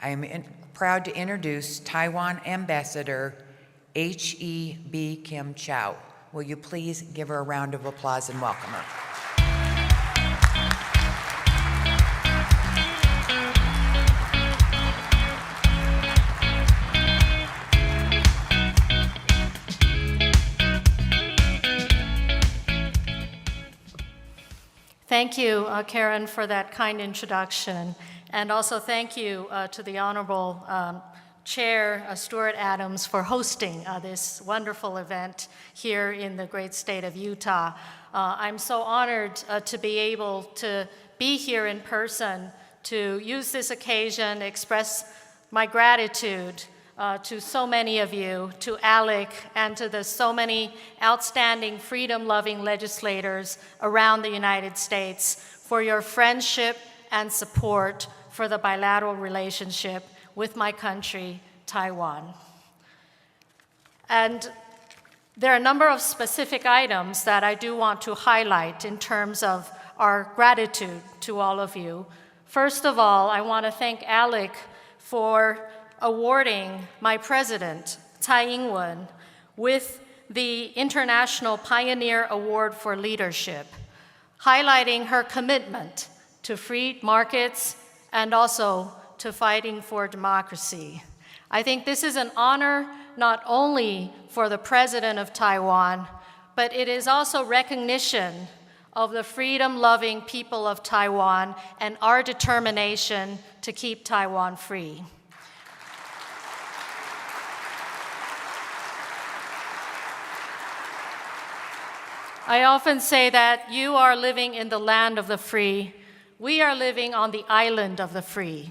I am proud to introduce Taiwan Ambassador H.E.B. Kim Chow. Will you please give her a round of applause and welcome her? Thank you, Karen, for that kind introduction. And also thank you to the Honorable Chair Stuart Adams for hosting this wonderful event here in the great state of Utah. I'm so honored to be able to be here in person to use this occasion to express my gratitude to so many of you, to Alec, and to the so many outstanding freedom-loving legislators around the United States for your friendship and support for the bilateral relationship with my country, Taiwan. And there are a number of specific items that I do want to highlight in terms of our gratitude to all of you. First of all, I want to thank Alec for awarding my president, Tsai Ing-wen, with the International Pioneer Award for Leadership, highlighting her commitment to free markets and also to fighting for democracy. I think this is an honor not only for the president of Taiwan, but it is also recognition of the freedom-loving people of Taiwan and our determination to keep Taiwan free. I often say that you are living in the land of the free. We are living on the island of the free.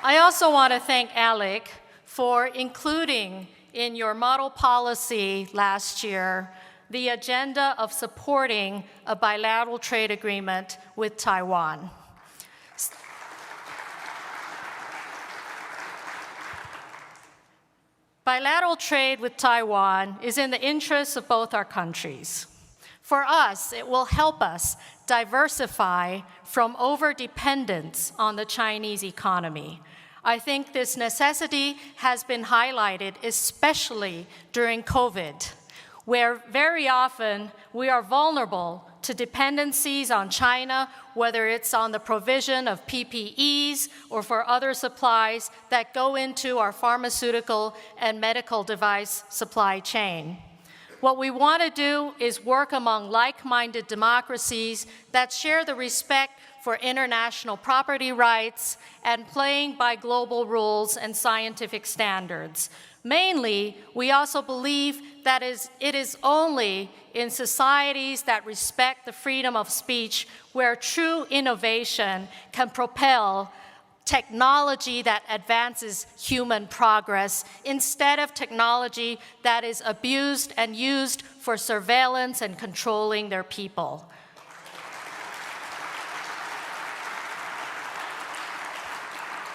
I also want to thank Alec for including in your model policy last year the agenda of supporting a bilateral trade agreement with Taiwan. Bilateral trade with Taiwan is in the interests of both our countries. For us, it will help us diversify from overdependence on the Chinese economy. I think this necessity has been highlighted, especially during COVID, where very often we are vulnerable to dependencies on China, whether it's on the provision of PPEs or for other supplies that go into our pharmaceutical and medical device supply chain. What we want to do is work among like-minded democracies that share the respect for international property rights and playing by global rules and scientific standards. Mainly, we also believe that it is only in societies that respect the freedom of speech where true innovation can propel technology that advances human progress instead of technology that is abused and used for surveillance and controlling their people.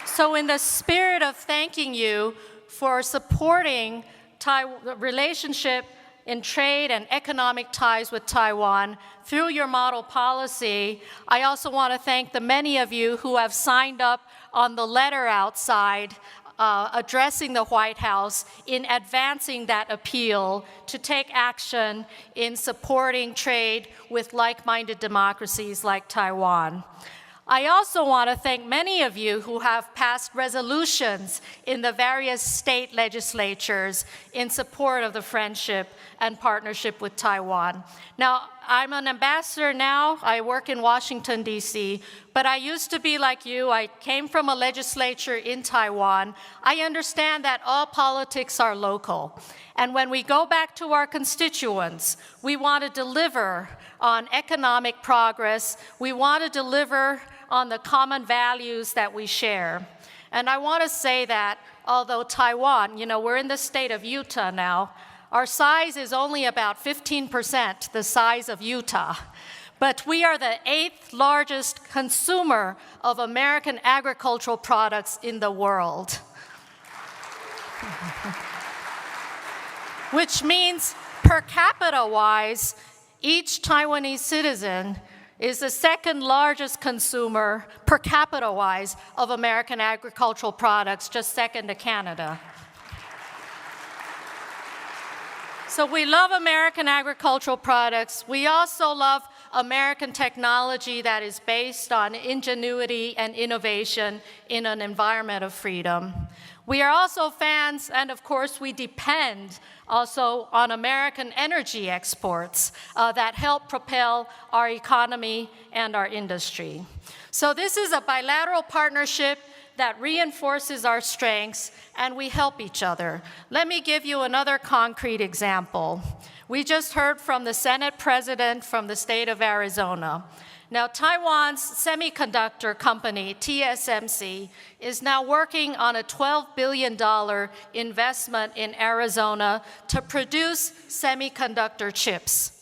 So in the spirit of thanking you for supporting the relationship in trade and economic ties with Taiwan through your model policy, I also want to thank the many of you who have signed up on the letter outside addressing the White House in advancing that appeal to take action in supporting trade with like-minded democracies like Taiwan. I also want to thank many of you who have passed resolutions in the various state legislatures in support of the friendship and partnership with Taiwan. Now, I'm an ambassador now. I work in Washington, D.C., but I used to be like you. I came from a legislature in Taiwan. I understand that all politics are local. And when we go back to our constituents, we want to deliver on economic progress. We want to deliver on the common values that we share. And I want to say that although Taiwan, we're in the state of Utah now, our size is only about 15% the size of Utah. But we are the 8th largest consumer of American agricultural products in the world. Which means per capita-wise, each Taiwanese citizen is the second largest consumer per capita-wise of American agricultural products, just second to Canada. So we love American agricultural products. We also love American technology that is based on ingenuity and innovation in an environment of freedom. We are also fans, and of course we depend also on American energy exports that help propel our economy and our industry. So this is a bilateral partnership that reinforces our strengths, and we help each other. Let me give you another concrete example. We just heard from the Senate President from the state of Arizona. Now, Taiwan's semiconductor company, TSMC, is now working on a $12 billion investment in Arizona to produce semiconductor chips.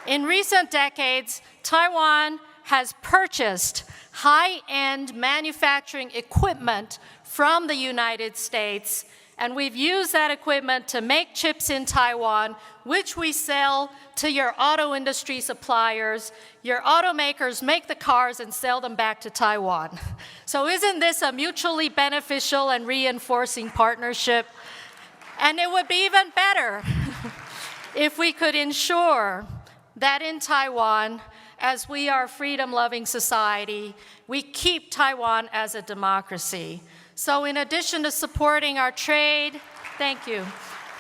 In recent decades, Taiwan has purchased high-end manufacturing equipment from the United States, and we've used that equipment to make chips in Taiwan, which we sell to your auto industry suppliers. Your automakers make the cars and sell them back to Taiwan. So isn't this a mutually beneficial and reinforcing partnership? And it would be even better if we could ensure that in Taiwan, as we are a freedom-loving society, we keep Taiwan as a democracy. So in addition to supporting our trade, thank you,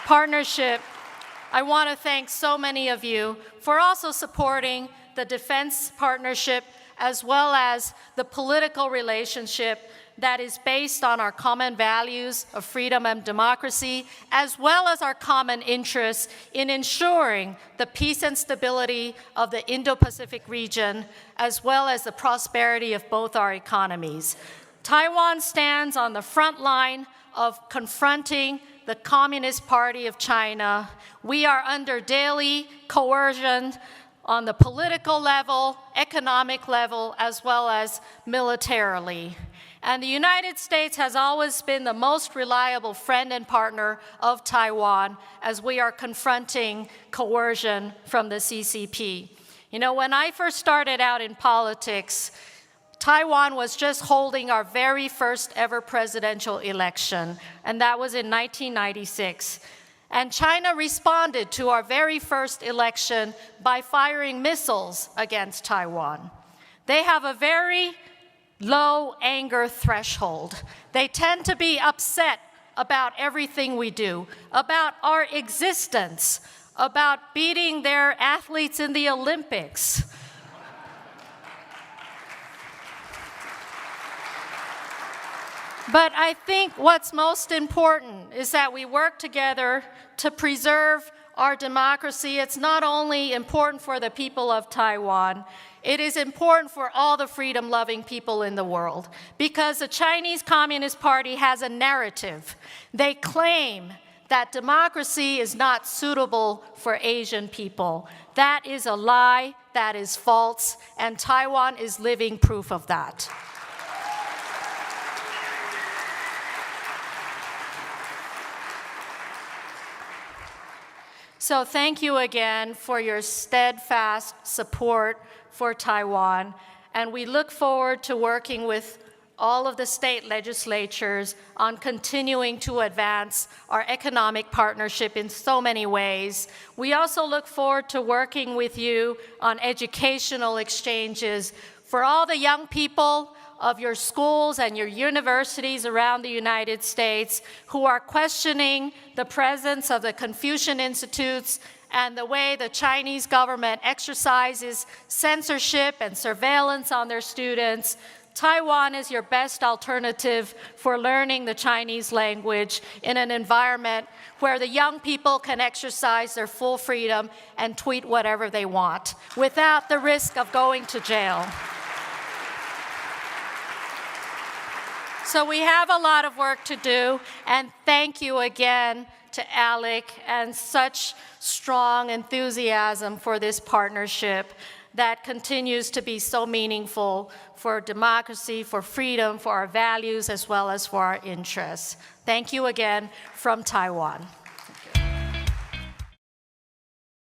partnership, I want to thank so many of you for also supporting the defense partnership as well as the political relationship that is based on our common values of freedom and democracy, as well as our common interests in ensuring the peace and stability of the Indo-Pacific region, as well as the prosperity of both our economies. Taiwan stands on the front line of confronting the Communist Party of China. We are under daily coercion on the political level, economic level, as well as militarily. And the United States has always been the most reliable friend and partner of Taiwan as we are confronting coercion from the CCP. You know, when I first started out in politics, Taiwan was just holding our very first ever presidential election, and that was in 1996. And China responded to our very first election by firing missiles against Taiwan. They have a very low anger threshold. They tend to be upset about everything we do, about our existence, about beating their athletes in the Olympics. But I think what's most important is that we work together to preserve our democracy. It's not only important for the people of Taiwan, it is important for all the freedom-loving people in the world, because the Chinese Communist Party has a narrative. They claim that democracy is not suitable for Asian people. That is a lie, that is false, and Taiwan is living proof of that. So thank you again for your steadfast support for Taiwan, and we look forward to working with all of the state legislatures on continuing to advance our economic partnership in so many ways. We also look forward to working with you on educational exchanges for all the young people of your schools and your universities around the United States who are questioning the presence of the Confucian Institutes and the way the Chinese government exercises censorship and surveillance on their students. Taiwan is your best alternative for learning the Chinese language in an environment where the young people can exercise their full freedom and tweet whatever they want without the risk of going to jail. So we have a lot of work to do, and thank you again to Alec and such strong enthusiasm for this partnership that continues to be so meaningful for democracy, for freedom, for our values, as well as for our interests. Thank you again from Taiwan.